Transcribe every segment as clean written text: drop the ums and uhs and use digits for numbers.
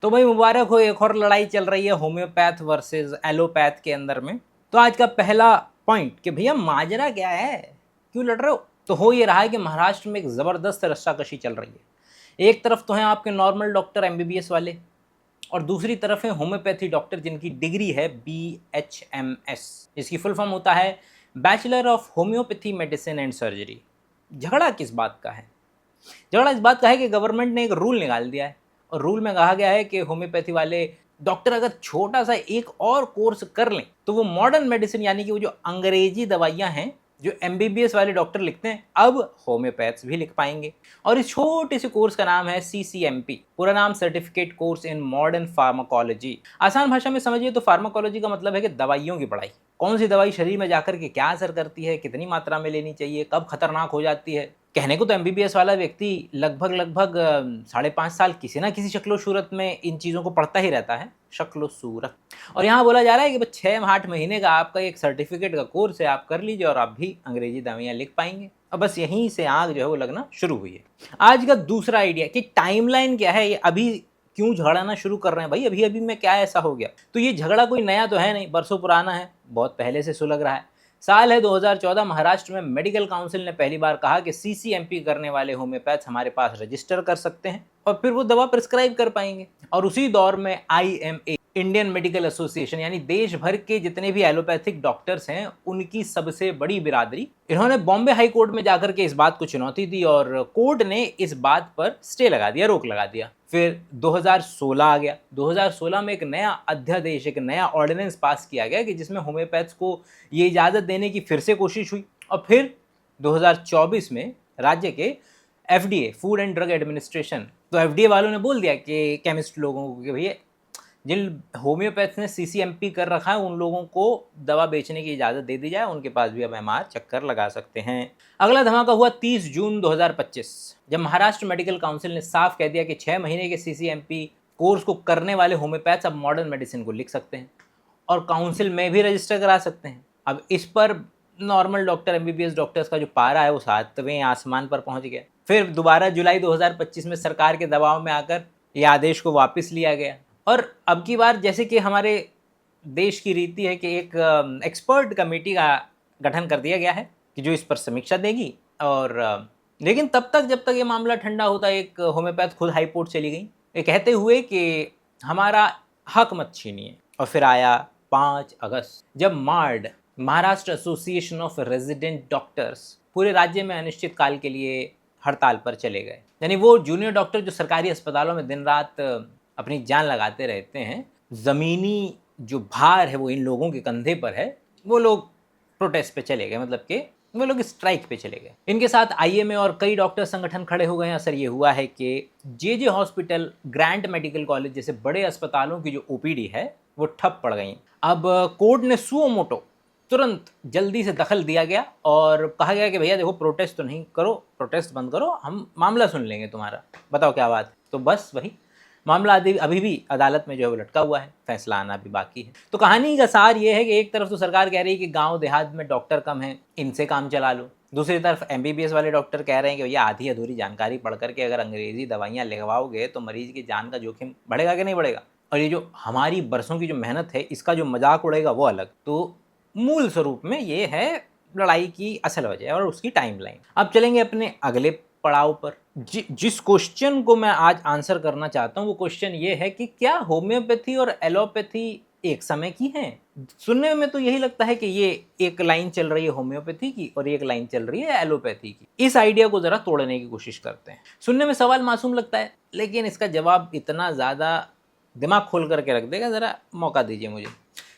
तो भाई मुबारक हो, एक और लड़ाई चल रही है होम्योपैथ वर्सेस एलोपैथ के अंदर में। तो आज का पहला पॉइंट कि भैया माजरा क्या है, क्यों लड़ रहे हो। तो हो ये रहा है कि महाराष्ट्र में एक ज़बरदस्त रस्साकशी चल रही है। एक तरफ तो हैं आपके नॉर्मल डॉक्टर एमबीबीएस वाले, और दूसरी तरफ है होम्योपैथी डॉक्टर जिनकी डिग्री है BHMS, जिसकी फुल फॉर्म होता है bachelor of homeopathy medicine and surgery. झगड़ा किस बात का है? झगड़ा इस बात का है कि गवर्नमेंट ने एक रूल निकाल दिया है, और रूल में कहा गया है कि होम्योपैथी वाले डॉक्टर अगर छोटा सा एक और कोर्स कर लें तो वो मॉडर्न मेडिसिन यानी कि वो जो अंग्रेजी दवाइयाँ हैं जो एमबीबीएस वाले डॉक्टर लिखते हैं अब होम्योपैथ्स भी लिख पाएंगे। और इस छोटे से कोर्स का नाम है CCMP, पूरा नाम certificate course in modern pharmacology. आसान भाषा में समझिए तो फार्माकोलॉजी का मतलब है कि दवाइयों की पढ़ाई। कौन सी दवाई शरीर में जाकर के क्या असर करती है, कितनी मात्रा में लेनी चाहिए, कब खतरनाक हो जाती है। कहने को तो एमबीबीएस वाला व्यक्ति लगभग 5.5 साल किसी ना किसी शक्लो सूरत में इन चीज़ों को पढ़ता ही रहता है, शक्लो सूरत। और यहाँ बोला जा रहा है कि बस 6-8 महीने का आपका एक सर्टिफिकेट का कोर्स है, आप कर लीजिए और आप भी अंग्रेजी दवाइयाँ लिख पाएंगे। अब बस यहीं से आग जो है वो लगना शुरू हुई है। आज का दूसरा आइडिया कि टाइमलाइन क्या है, ये अभी क्यों झगड़ाना शुरू कर रहे हैं भाई, अभी अभी में क्या ऐसा हो गया। तो ये झगड़ा कोई नया तो है नहीं, बरसों पुराना है, बहुत पहले से सुलग रहा है। साल है 2014, महाराष्ट्र में मेडिकल काउंसिल ने पहली बार कहा कि CCMP करने वाले होम्योपैथ हमारे पास रजिस्टर कर सकते हैं और फिर वो दवा प्रिस्क्राइब कर पाएंगे। और उसी दौर में IMA, इंडियन मेडिकल एसोसिएशन, यानी देश भर के जितने भी एलोपैथिक डॉक्टर्स हैं उनकी सबसे बड़ी बिरादरी, इन्होंने बॉम्बे हाई कोर्ट में जाकर के इस बात को चुनौती दी और कोर्ट ने इस बात पर स्टे लगा दिया, रोक लगा दिया। फिर 2016 आ गया। 2016 में एक नया अध्यादेश, एक नया ऑर्डिनेंस पास किया गया कि जिसमें होम्योपैथ्स को ये इजाज़त देने की फिर से कोशिश हुई। और फिर 2024 में राज्य के FDA, food and drug administration, तो FDA वालों ने बोल दिया कि केमिस्ट लोगों को कि भैया जिन होम्योपैथ्स ने CCMP कर रखा है उन लोगों को दवा बेचने की इजाज़त दे दी जाए, उनके पास भी अब MR चक्कर लगा सकते हैं। अगला धमाका हुआ 30 जून 2025, जब महाराष्ट्र मेडिकल काउंसिल ने साफ कह दिया कि 6 महीने के CCMP कोर्स को करने वाले होम्योपैथ्स अब मॉडर्न मेडिसिन को लिख सकते हैं और काउंसिल में भी रजिस्टर करा सकते हैं। अब इस पर नॉर्मल डॉक्टर एमबीबीएस डॉक्टर्स का जो पारा है वो 7वें आसमान पर पहुंच गया। फिर दोबारा जुलाई 2025 में सरकार के दबाव में आकर ये आदेश को वापस लिया गया। और अब की बार जैसे कि हमारे देश की रीति है कि एक एक्सपर्ट कमेटी का गठन कर दिया गया है कि जो इस पर समीक्षा देगी। और लेकिन तब तक जब तक ये मामला ठंडा होता, एक होम्योपैथ खुद हाई कोर्ट चली गई ये कहते हुए कि हमारा हक मत छीनिए। और फिर आया 5 अगस्त, जब MARD, Maharashtra association of resident doctors, पूरे राज्य में अनिश्चित काल के लिए हड़ताल पर चले गए। यानी वो जूनियर डॉक्टर जो सरकारी अस्पतालों में दिन रात अपनी जान लगाते रहते हैं, ज़मीनी जो भार है वो इन लोगों के कंधे पर है, वो लोग प्रोटेस्ट पे चले गए, मतलब कि वो लोग स्ट्राइक पे चले गए। इनके साथ IMA और कई डॉक्टर संगठन खड़े हो गए। असर ये हुआ है कि JJ hospital, Grand medical college जैसे बड़े अस्पतालों की जो OPD है वो ठप पड़ गई। अब कोर्ट ने सुओ मोटो तुरंत जल्दी से दखल दिया गया और कहा गया कि भैया देखो, प्रोटेस्ट तो नहीं करो, प्रोटेस्ट बंद करो, हम मामला सुन लेंगे तुम्हारा, बताओ क्या बात। तो बस वही मामला अभी भी अदालत में जो है वो लटका हुआ है, फैसला आना भी बाकी है। तो कहानी का सार ये है कि एक तरफ तो सरकार कह रही है कि गांव देहात में डॉक्टर कम हैं, इनसे काम चला लो। दूसरी तरफ एमबीबीएस वाले डॉक्टर कह रहे हैं कि भैया आधी अधूरी जानकारी पढ़ करके अगर अंग्रेजी दवाइयाँ लिखवाओगे तो मरीज की जान का जोखिम बढ़ेगा कि नहीं बढ़ेगा, और ये जो हमारी बरसों की जो मेहनत है इसका जो मजाक उड़ेगा वो अलग। तो मूल स्वरूप में ये है लड़ाई की असल वजह और उसकी टाइमलाइन। अब चलेंगे अपने अगले पड़ाव पर। जिस क्वेश्चन को मैं आज आंसर करना चाहता हूँ वो क्वेश्चन ये है कि क्या होम्योपैथी और एलोपैथी एक समय की हैं? सुनने में तो यही लगता है कि ये एक लाइन चल रही है होम्योपैथी की और एक लाइन चल रही है एलोपैथी की। इस आइडिया को जरा तोड़ने की कोशिश करते हैं। सुनने में सवाल मासूम लगता है, लेकिन इसका जवाब इतना ज़्यादा दिमाग खोल करके रख देगा, ज़रा मौका दीजिए मुझे।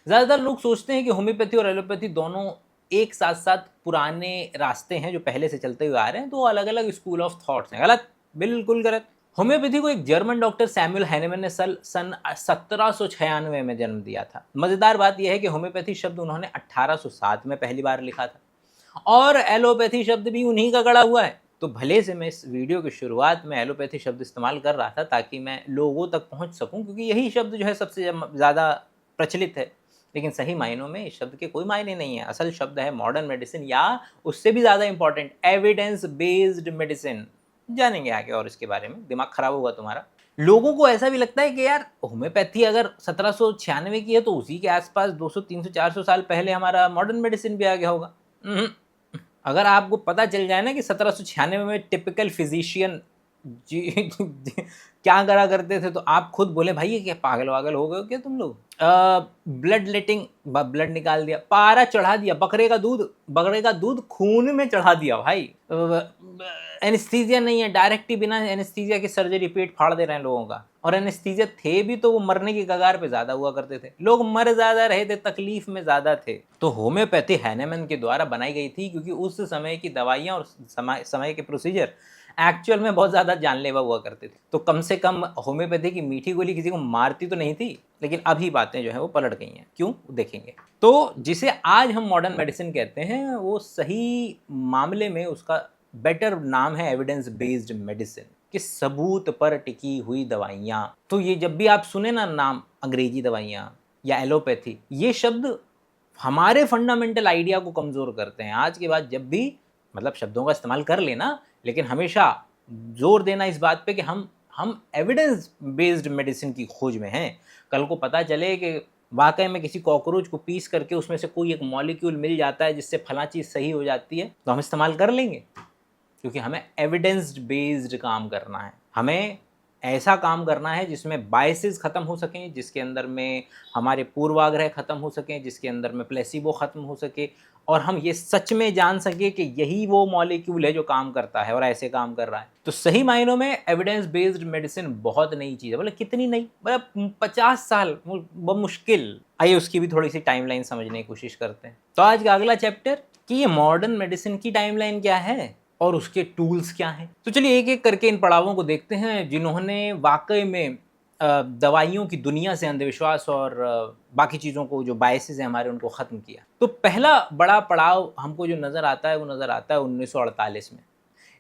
ज़्यादातर लोग सोचते हैं कि होम्योपैथी और एलोपैथी दोनों एक साथ साथ पुराने रास्ते हैं जो पहले से चलते हुए आ रहे हैं, तो अलग अलग स्कूल ऑफ थॉट्स हैं। गलत, बिल्कुल गलत। होम्योपैथी को एक जर्मन डॉक्टर सैमुअल हैनेमन ने सन 1796 में जन्म दिया था। मज़ेदार बात यह है कि होम्योपैथी शब्द उन्होंने 1807 में पहली बार लिखा था और एलोपैथी शब्द भी उन्हीं का गढ़ा हुआ है। तो भले से मैं इस वीडियो की शुरुआत में एलोपैथी शब्द इस्तेमाल कर रहा था ताकि मैं लोगों तक पहुंच सकूं, क्योंकि यही शब्द जो है सबसे ज़्यादा प्रचलित है, लेकिन सही मायनों में इस शब्द के कोई मायने नहीं है। असल शब्द है मॉडर्न मेडिसिन, या उससे भी ज़्यादा इंपॉर्टेंट एविडेंस बेस्ड मेडिसिन। जानेंगे आगे और इसके बारे में, दिमाग खराब होगा तुम्हारा। लोगों को ऐसा भी लगता है कि यार होम्योपैथी अगर 1796 की है तो उसी के आसपास 200 300 400 साल पहले हमारा मॉडर्न मेडिसिन भी आ गया होगा। अगर आपको पता चल जाए ना कि 1796 में टिपिकल फिजिशियन जी, जी क्या करा करते थे, तो आप खुद बोले भाई ये क्या पागल वागल हो गए हो क्या तुम लोग। ब्लड लेटिंग, ब्लड निकाल दिया, पारा चढ़ा दिया, बकरे का दूध खून में चढ़ा दिया भाई। एनेस्थीसिया नहीं है, डायरेक्ट ही बिना एनेस्थीसिया की सर्जरी, पेट फाड़ दे रहे हैं लोगों का। और एनेस्थीसिया थे भी तो वो मरने की कगार पे ज्यादा हुआ करते थे, लोग मर ज्यादा रहे थे, तकलीफ में ज्यादा थे। तो होम्योपैथी हैनेमन के द्वारा बनाई गई थी क्योंकि उस समय की दवाइयां और समय के प्रोसीजर एक्चुअल में बहुत ज़्यादा जानलेवा हुआ करते थे। तो कम से कम होम्योपैथी की मीठी गोली किसी को मारती तो नहीं थी, लेकिन अभी बातें जो है वो पलट गई हैं। क्यों, देखेंगे। तो जिसे आज हम मॉडर्न मेडिसिन कहते हैं, वो सही मामले में उसका बेटर नाम है एविडेंस बेस्ड मेडिसिन, कि सबूत पर टिकी हुई दवाइयाँ। तो ये जब भी आप सुने ना नाम अंग्रेजी दवाइयाँ या एलोपैथी, ये शब्द हमारे फंडामेंटल आइडिया को कमज़ोर करते हैं। आज के बाद जब भी मतलब शब्दों का इस्तेमाल कर लेना, लेकिन हमेशा जोर देना इस बात पे कि हम एविडेंस बेस्ड मेडिसिन की खोज में हैं। कल को पता चले कि वाकई में किसी कॉकरोच को पीस करके उसमें से कोई एक मॉलिक्यूल मिल जाता है जिससे फला चीज़ सही हो जाती है, तो हम इस्तेमाल कर लेंगे, क्योंकि हमें एविडेंस बेस्ड काम करना है। हमें ऐसा काम करना है जिसमें बायसेस ख़त्म हो सकें, जिसके अंदर में हमारे पूर्वाग्रह ख़त्म हो सकें, जिसके अंदर में प्लेसिबो ख़त्म हो सके, और हम ये सच में जान सके कि यही वो मॉलिक्यूल है जो काम करता है और ऐसे काम कर रहा है। तो सही मायनों में एविडेंस बेस्ड मेडिसिन बहुत नई चीज़ है। बोले कितनी नई, मतलब 50 साल मुश्किल। आइए उसकी भी थोड़ी सी टाइमलाइन समझने की कोशिश करते हैं। तो आज का अगला चैप्टर कि ये मॉडर्न मेडिसिन की टाइमलाइन क्या है और उसके टूल्स क्या हैं। तो चलिए एक एक करके इन पड़ावों को देखते हैं जिन्होंने वाकई में दवाइयों की दुनिया से अंधविश्वास और बाकी चीज़ों को जो बायसेस हैं हमारे, उनको ख़त्म किया। तो पहला बड़ा पड़ाव हमको जो नज़र आता है वो नज़र आता है 1948 में।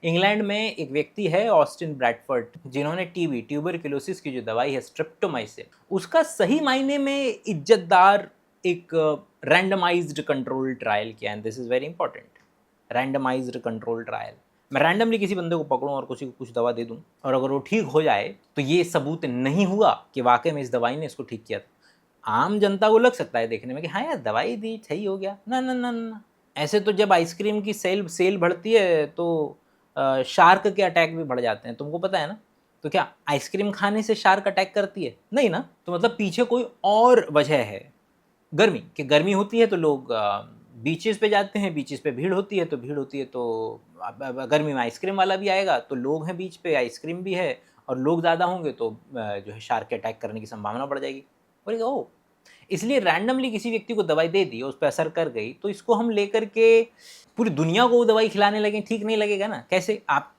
इंग्लैंड में एक व्यक्ति है ऑस्टिन ब्रैडफर्ड, जिन्होंने टीबी ट्यूबरक्लोसिस की जो दवाई है स्ट्रेप्टोमाइसिन, उसका सही मायने में इज्जतदार एक रैंडमाइज्ड कंट्रोल ट्रायल किया। And this is very important, randomized control trial. मैं रैंडमली किसी बंदे को पकड़ूं और किसी को कुछ दवा दे दूं, और अगर वो ठीक हो जाए तो ये सबूत नहीं हुआ कि वाकई में इस दवाई ने इसको ठीक किया था। आम जनता को लग सकता है देखने में कि हाँ यार दवाई दी सही हो गया, ना ना ना ना। ऐसे तो जब आइसक्रीम की सेल बढ़ती है तो शार्क के अटैक भी बढ़ जाते हैं, तुमको पता है ना। तो क्या आइसक्रीम खाने से शार्क अटैक करती है? नहीं ना। तो मतलब पीछे कोई और वजह है। गर्मी, कि गर्मी होती है तो लोग बीचेस पे जाते हैं, बीचेस पे भीड़ होती है, तो भीड़ होती है तो गर्मी में आइसक्रीम वाला भी आएगा, तो लोग हैं बीच पे, आइसक्रीम भी है, और लोग ज़्यादा होंगे तो जो है शार्क के अटैक करने की संभावना बढ़ जाएगी। बोलेगा ओ, इसलिए रैंडमली किसी व्यक्ति को दवाई दे दी, उस पर असर कर गई, तो इसको हम लेकर के पूरी दुनिया को वो दवाई खिलाने लगे, ठीक नहीं लगेगा ना। कैसे? आप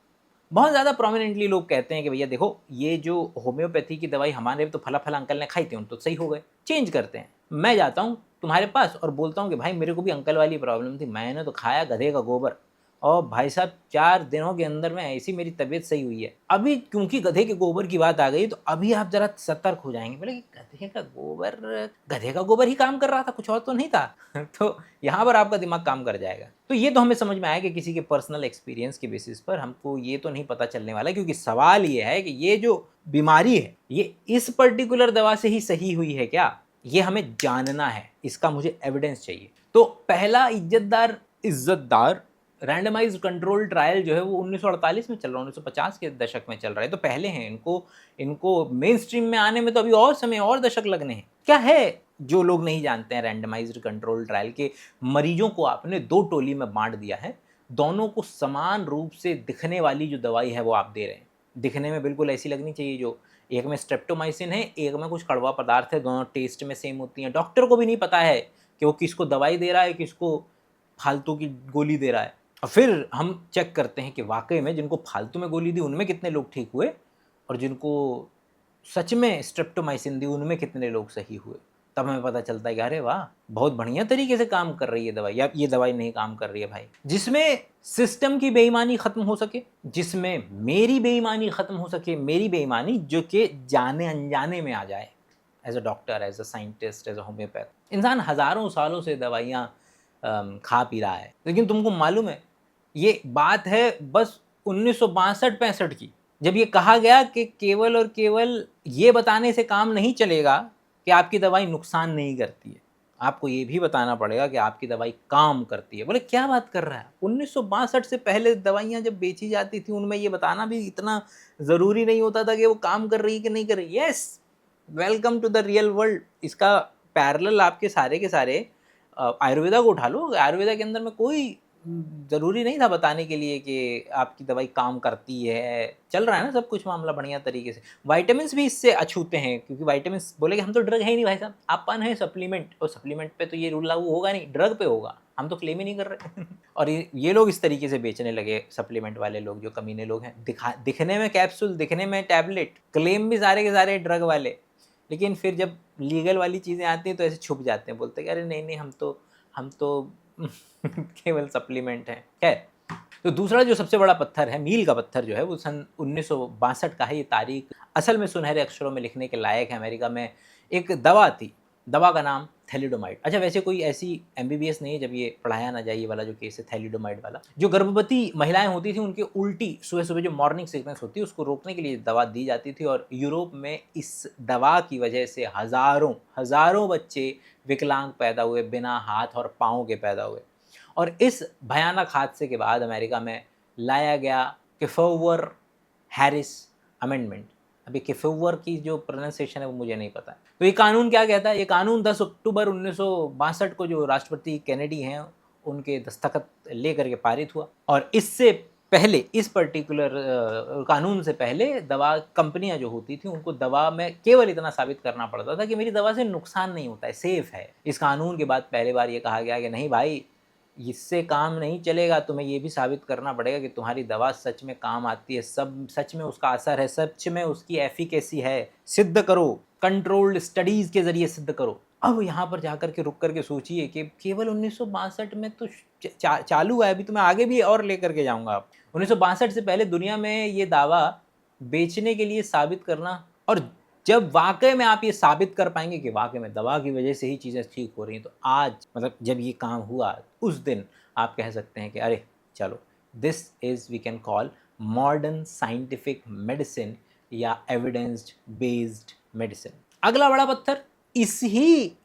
बहुत ज़्यादा प्रोमिनेंटली लोग कहते हैं कि भैया देखो ये जो होम्योपैथी की दवाई हमारे तो फला फला अंकल ने खाई थी, उन तो सही हो गए, चेंज करते हैं। मैं जाता हूँ तुम्हारे पास और बोलता हूँ कि भाई मेरे को भी अंकल वाली प्रॉब्लम थी, मैंने तो खाया गधे का गोबर, और भाई साहब 4 दिनों के अंदर में ऐसी मेरी तबीयत सही हुई है। अभी क्योंकि गधे के गोबर की बात आ गई तो अभी आप जरा सतर्क हो जाएंगे, बोले कि गधे का गोबर ही काम कर रहा था, कुछ और तो नहीं था। तो यहाँ पर आपका दिमाग काम कर जाएगा। तो ये तो हमें समझ में आया कि किसी के पर्सनल एक्सपीरियंस के बेसिस पर हमको ये तो नहीं पता चलने वाला, क्योंकि सवाल ये है कि ये जो बीमारी है ये इस पर्टिकुलर दवा से ही सही हुई है क्या, ये हमें जानना है, इसका मुझे एविडेंस चाहिए। तो पहला इज्जतदार रैंडमाइज्ड कंट्रोल ट्रायल जो है वो 1948 में चल रहा है, 1950 के दशक में चल रहा है। तो पहले हैं, इनको मेन स्ट्रीम में आने में तो अभी और समय और दशक लगने हैं। क्या है जो लोग नहीं जानते हैं? रैंडमाइज्ड कंट्रोल ट्रायल के मरीजों को आपने 2 टोली में बांट दिया है, दोनों को समान रूप से दिखने वाली जो दवाई है वो आप दे रहे हैं। दिखने में बिल्कुल ऐसी लगनी चाहिए, जो एक में स्ट्रेप्टोमाइसिन है, एक में कुछ कड़वा पदार्थ है, दोनों टेस्ट में सेम होती हैं। डॉक्टर को भी नहीं पता है कि वो किसको दवाई दे रहा है, किसको फालतू की गोली दे रहा है। और फिर हम चेक करते हैं कि वाकई में जिनको फालतू में गोली दी उनमें कितने लोग ठीक हुए, और जिनको सच में स्ट्रेप्टोमाइसिन दी उनमें कितने लोग सही हुए। तब हमें पता चलता है कि अरे वाह, बहुत बढ़िया तरीके से काम कर रही है दवाई, या ये दवाई नहीं काम कर रही है भाई। जिसमें सिस्टम की बेईमानी खत्म हो सके, जिसमें मेरी बेईमानी खत्म हो सके, मेरी बेईमानी जो कि जाने अनजाने में आ जाए। As a doctor, as a scientist, as a homeopath, इंसान हज़ारों सालों से दवाइयाँ खा पी रहा है, लेकिन तुमको मालूम है ये बात है बस 1962-65 की, जब ये कहा गया कि केवल और केवल ये बताने से काम नहीं चलेगा कि आपकी दवाई नुकसान नहीं करती है, आपको ये भी बताना पड़ेगा कि आपकी दवाई काम करती है। बोले क्या बात कर रहा है, 1962 से पहले दवाइयाँ जब बेची जाती थी उनमें ये बताना भी इतना ज़रूरी नहीं होता था कि वो काम कर रही है कि नहीं कर रही। Yes, welcome to the real world. इसका पैरेलल आपके सारे के सारे आयुर्वेदा को उठा लो। आयुर्वेदा के अंदर में कोई ज़रूरी नहीं था बताने के लिए कि आपकी दवाई काम करती है, चल रहा है ना सब कुछ मामला बढ़िया तरीके से। विटामिन्स भी इससे अछूते हैं, क्योंकि विटामिन्स बोले कि हम तो ड्रग है ही नहीं भाई साहब, अपन है सप्लीमेंट, और सप्लीमेंट पे तो ये रूल लागू होगा नहीं, ड्रग पे होगा, हम तो क्लेम ही नहीं कर रहे। और ये लोग इस तरीके से बेचने लगे, सप्लीमेंट वाले लोग, जो कमीने लोग हैं, दिखने में कैप्सूल, दिखने में टैबलेट, क्लेम भी सारे के सारे ड्रग वाले, लेकिन फिर जब लीगल वाली चीज़ें आती हैं तो ऐसे छुप जाते हैं, बोलते हैं कि अरे नहीं नहीं हम तो केवल सप्लीमेंट है। खैर, तो दूसरा जो सबसे बड़ा पत्थर है, मील का पत्थर जो है, वो सन 1962 का है। ये तारीख असल में सुनहरे अक्षरों में लिखने के लायक है। अमेरिका में एक दवा थी, दवा का नाम थैलिडोमाइड। अच्छा, वैसे कोई ऐसी एमबीबीएस नहीं है जब ये पढ़ाया ना जाए, ये वाला जो केस है थैलिडोमाइड वाला। जो गर्भवती महिलाएं होती थी उनकी उल्टी सुबह सुबह जो मॉर्निंग सिकनेस होती है उसको रोकने के लिए दवा दी जाती थी, और यूरोप में इस दवा की वजह से हज़ारों बच्चे विकलांग पैदा हुए, बिना हाथ और पाँव के पैदा हुए। और इस भयानक हादसे के बाद अमेरिका में लाया गया किफोवर हैरिस अमेंडमेंट। अभी किफोवर की जो प्रोनाउंसिएशन है वो मुझे नहीं पता है। तो ये कानून क्या कहता है? ये कानून 10 अक्टूबर 1962 को जो राष्ट्रपति कैनेडी हैं उनके दस्तखत लेकर के पारित हुआ। और इससे पहले, इस पर्टिकुलर कानून से पहले, दवा कंपनियां जो होती थी उनको दवा में केवल इतना साबित करना पड़ता था कि मेरी दवा से नुकसान नहीं होता है, सेफ है। इस कानून के बाद पहली बार ये कहा गया कि नहीं भाई, इससे काम नहीं चलेगा, तुम्हें ये भी साबित करना पड़ेगा कि तुम्हारी दवा सच में काम आती है, सब सच में उसका असर है, सच में उसकी एफिकेसी है, सिद्ध करो, कंट्रोल्ड स्टडीज़ के ज़रिए सिद्ध करो। अब यहाँ पर जाकर के रुक कर के सोचिए कि केवल 1962 में तो चालू है, अभी तो मैं आगे भी और लेकर के जाऊँगा। 1962 से पहले दुनिया में ये दावा बेचने के लिए साबित करना, और जब वाकई में आप ये साबित कर पाएंगे कि वाकई में दवा की वजह से ही चीज़ें ठीक हो रही हैं, तो आज मतलब जब ये काम हुआ उस दिन आप कह सकते हैं कि अरे चलो, this is we can call modern scientific medicine या एविडेंस बेस्ड मेडिसिन। अगला बड़ा पत्थर, इसी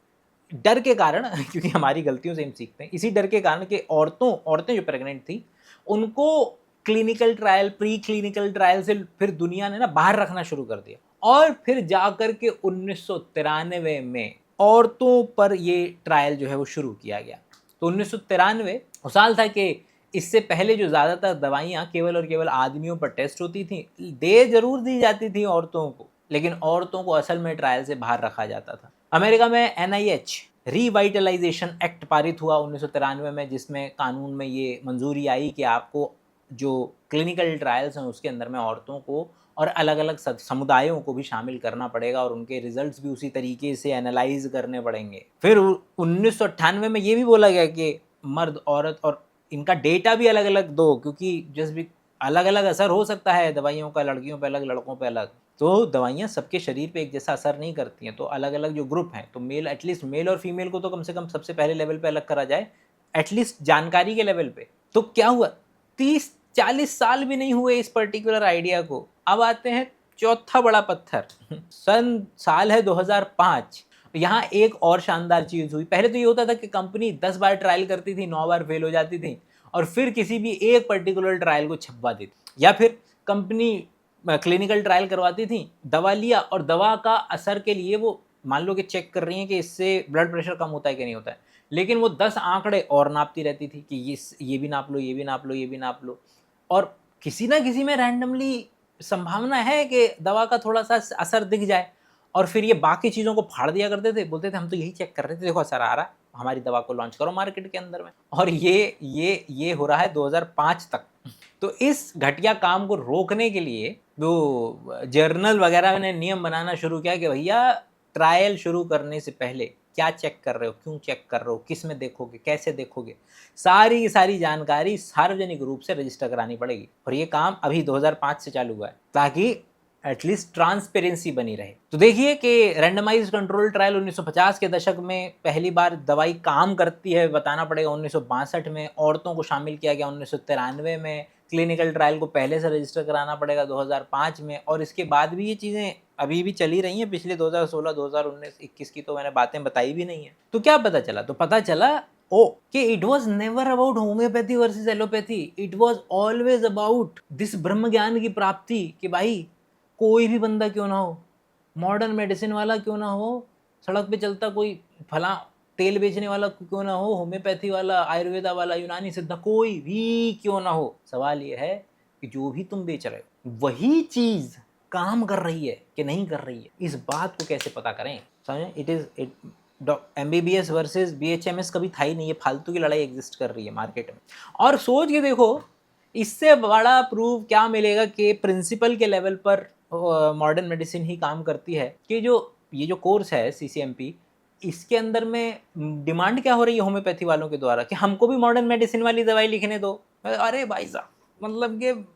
डर के कारण क्योंकि हमारी गलतियों से हम सीखते हैं, इसी डर के कारण कि औरतें जो प्रेग्नेंट थी उनको clinical trial, pre clinical trial से फिर दुनिया ने ना बाहर रखना शुरू कर दिया, और फिर जाकर के 1993 में औरतों पर ये ट्रायल जो है वो शुरू किया गया। तो 1993 वो साल था कि इससे पहले जो ज़्यादातर दवाइयाँ केवल और केवल आदमियों पर टेस्ट होती थी, दे जरूर दी जाती थी औरतों को, लेकिन औरतों को असल में ट्रायल से बाहर रखा जाता था। अमेरिका में NIH रिवाइटलाइजेशन एक्ट पारित हुआ 1993 में, जिसमें कानून में ये मंजूरी आई कि आपको जो क्लिनिकल ट्रायल्स हैं उसके अंदर में औरतों को और अलग अलग समुदायों को भी शामिल करना पड़ेगा, और उनके रिजल्ट्स भी उसी तरीके से एनालाइज करने पड़ेंगे। फिर 1998 में ये भी बोला गया कि मर्द, औरत और इनका डेटा भी अलग अलग दो, क्योंकि जस्ट भी अलग अलग असर हो सकता है दवाइयों का, लड़कियों पे अलग, लड़कों पे अलग। तो दवाइयाँ सबके शरीर पे एक जैसा असर नहीं करती हैं, तो अलग अलग जो ग्रुप हैं, तो मेल, एटलीस्ट मेल और फीमेल को तो कम से कम सबसे पहले लेवल पे अलग करा जाए, एटलीस्ट जानकारी के लेवल पे। तो क्या हुआ, 30-40 साल भी नहीं हुए इस पर्टिकुलर आइडिया को। अब आते हैं चौथा बड़ा पत्थर, साल है 2005। यहाँ एक और शानदार चीज़ हुई। पहले तो ये होता था कि कंपनी 10 बार ट्रायल करती थी, 9 बार फेल हो जाती थी, और फिर किसी भी एक पर्टिकुलर ट्रायल को छपवा देती, या फिर कंपनी क्लिनिकल ट्रायल करवाती थी, दवा लिया, और दवा का असर के लिए वो मान लो कि चेक कर रही हैं कि इससे ब्लड प्रेशर कम होता है कि नहीं होता है, लेकिन वो 10 आंकड़े और नापती रहती थी कि ये भी नाप लो, ये भी नाप लो, ये भी नाप लो, और किसी ना किसी में रैंडमली संभावना है कि दवा का थोड़ा सा असर दिख जाए, और फिर ये बाकी चीज़ों को फाड़ दिया करते थे, बोलते थे हम तो यही चेक कर रहे थे, देखो असर आ रहा है, हमारी दवा को लॉन्च करो मार्केट के अंदर में। और ये हो रहा है 2005 तक। तो इस घटिया काम को रोकने के लिए वो जर्नल वगैरह ने नियम बनाना शुरू किया कि भैया ट्रायल शुरू करने से पहले क्या चेक कर रहे हो, क्यों चेक कर रहे हो, किस में देखोगे, कैसे देखोगे, सारी की सारी जानकारी सार्वजनिक रूप से रजिस्टर करानी पड़ेगी। और ये काम अभी 2005 से चालू हुआ है, ताकि एटलीस्ट ट्रांसपेरेंसी बनी रहे। तो देखिए कि रैंडमाइज्ड कंट्रोल ट्रायल 1950 के दशक में पहली बार दवाई काम करती है बताना पड़ेगा 1962 में, औरतों को शामिल किया गया 1993 में, क्लिनिकल ट्रायल को पहले से रजिस्टर कराना पड़ेगा 2005 में, और इसके बाद भी ये चीज़ें अभी भी चली रही हैं। पिछले 2016, 2019, 21 की तो मैंने बातें बताई भी नहीं है। तो क्या पता चला? तो पता चला कि it was never about homeopathy versus allopathy, it was always about this ब्रह्म ज्ञान की प्राप्ति, कि भाई कोई भी बंदा क्यों ना हो, मॉडर्न मेडिसिन वाला क्यों ना हो, सड़क पे चलता कोई फला तेल बेचने वाला क्यों ना हो, होम्योपैथी वाला, आयुर्वेदा वाला, यूनानी सिद्धा, कोई भी क्यों ना हो, सवाल ये है कि जो भी तुम बेच रहे हो वही चीज काम कर रही है कि नहीं कर रही है। इस बात को कैसे पता करें? समझे? इट MBBS वर्सेस BHMS कभी था ही नहीं, ये फालतू की लड़ाई एग्जिस्ट कर रही है मार्केट में। और सोच के देखो, इससे बड़ा प्रूफ क्या मिलेगा कि प्रिंसिपल के लेवल पर मॉडर्न मेडिसिन ही काम करती है, कि ये जो कोर्स है CCMP, इसके अंदर में डिमांड क्या हो रही है होम्योपैथी वालों के द्वारा कि हमको भी मॉडर्न मेडिसिन वाली दवाई लिखने दो। अरे भाई साहब, मतलब कि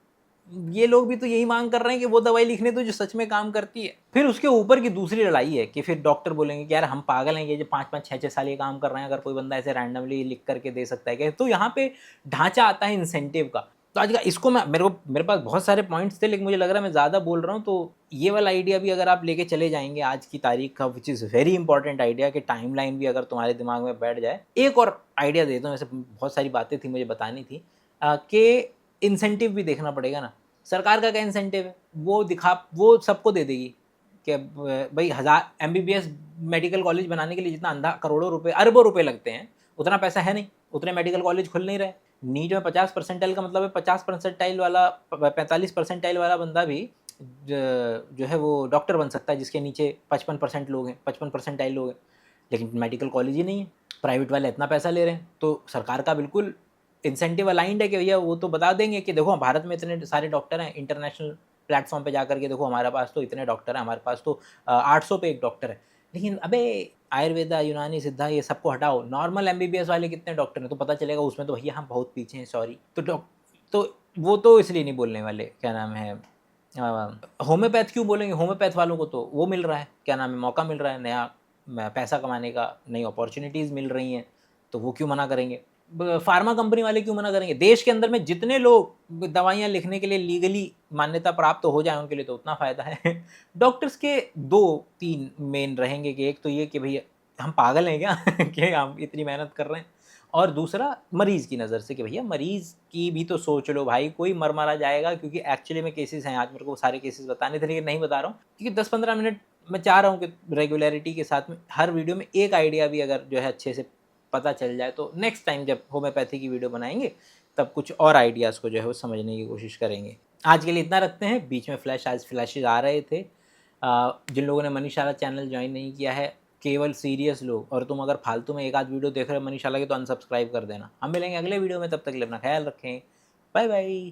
ये लोग भी तो यही मांग कर रहे हैं कि वो दवाई लिखने दो जो सच में काम करती है। फिर उसके ऊपर की दूसरी लड़ाई है कि फिर डॉक्टर बोलेंगे कि यार हम पागल हैं, ये जो 5-5, 6-6 साल ये काम कर रहे हैं, अगर कोई बंदा ऐसे रैंडमली लिख करके दे सकता है क्या? तो यहाँ पे ढांचा आता है इंसेंटिव का। तो आज का इसको मेरे पास बहुत सारे पॉइंट्स थे, लेकिन मुझे लग रहा है मैं ज़्यादा बोल रहा हूँ। तो ये वाला आइडिया भी अगर आप लेके चले जाएंगे आज की तारीख का, which is very important idea, कि टाइमलाइन भी अगर तुम्हारे दिमाग में बैठ जाए। एक और आइडिया देता हूँ, ऐसे बहुत सारी बातें थी मुझे बतानी थी, कि इंसेंटिव भी देखना पड़ेगा ना। सरकार का क्या इंसेंटिव है? वो सबको दे देगी कि भाई 1000 MBBS मेडिकल कॉलेज बनाने के लिए जितना अंधा करोड़ों रुपए, अरबों रुपए लगते हैं, उतना पैसा है नहीं, उतने मेडिकल कॉलेज खुल नहीं रहे। नीट में 50 परसेंटाइल का मतलब है 50 परसेंटाइल वाला, 45 परसेंटाइल वाला बंदा भी जो है वो डॉक्टर बन सकता है, जिसके नीचे 55% लोग हैं, 55 परसेंटाइल लोग हैं। लेकिन मेडिकल कॉलेज ही नहीं है, प्राइवेट वाले इतना पैसा ले रहे हैं। तो सरकार का बिल्कुल इंसेंटिव अलाइंड है कि भैया वो तो बता देंगे कि देखो भारत में इतने सारे डॉक्टर हैं, इंटरनेशनल प्लेटफॉर्म पे जाकर के देखो हमारे पास तो इतने डॉक्टर हैं, हमारे पास तो 800 पे एक डॉक्टर है। लेकिन अबे आयुर्वेदा, यूनानी सिद्धा, ये सबको हटाओ, नॉर्मल MBBS वाले कितने डॉक्टर हैं तो पता चलेगा उसमें तो भैया हम बहुत पीछे हैं, सॉरी। तो वो तो इसलिए नहीं बोलने वाले, क्या नाम है, होम्योपैथ क्यों बोलेंगे? होम्योपैथ वालों को तो वो मिल रहा है, क्या नाम है, मौका मिल रहा है, नया पैसा कमाने का, नई अपॉर्चुनिटीज़ मिल रही हैं, तो वो क्यों मना करेंगे? फार्मा कंपनी वाले क्यों मना करेंगे? देश के अंदर में जितने लोग दवाइयाँ लिखने के लिए लीगली मान्यता प्राप्त हो जाए उनके लिए तो उतना फ़ायदा है। डॉक्टर्स के 2-3 मेन रहेंगे, कि एक तो ये कि भैया हम पागल हैं क्या कि हम इतनी मेहनत कर रहे हैं, और दूसरा मरीज़ की नज़र से कि भैया मरीज़ की भी तो सोच लो भाई, कोई मर जाएगा। क्योंकि एक्चुअली में केसेस हैं, आज मेरे को सारे केसेस बताने थे लेकिन नहीं बता रहा हूँ, क्योंकि 10-15 मिनट मैं चाह रहा हूँ कि रेगुलरिटी के साथ में हर वीडियो में एक आइडिया भी अगर जो है अच्छे से पता चल जाए, तो नेक्स्ट टाइम जब होम्योपैथी की वीडियो बनाएंगे तब कुछ और आइडियाज़ को जो है वो समझने की कोशिश करेंगे। आज के लिए इतना रखते हैं। बीच में फ्लैशेज आ रहे थे। जिन लोगों ने मनीषाला चैनल ज्वाइन नहीं किया है, केवल सीरियस लोग, और तुम अगर फालतू में एक आध वीडियो देख रहे हो मनीषाला की, तो अनसब्सक्राइब कर देना। हम मिलेंगे अगले वीडियो में, तब तक के लिए अपना ख्याल रखें। Bye bye.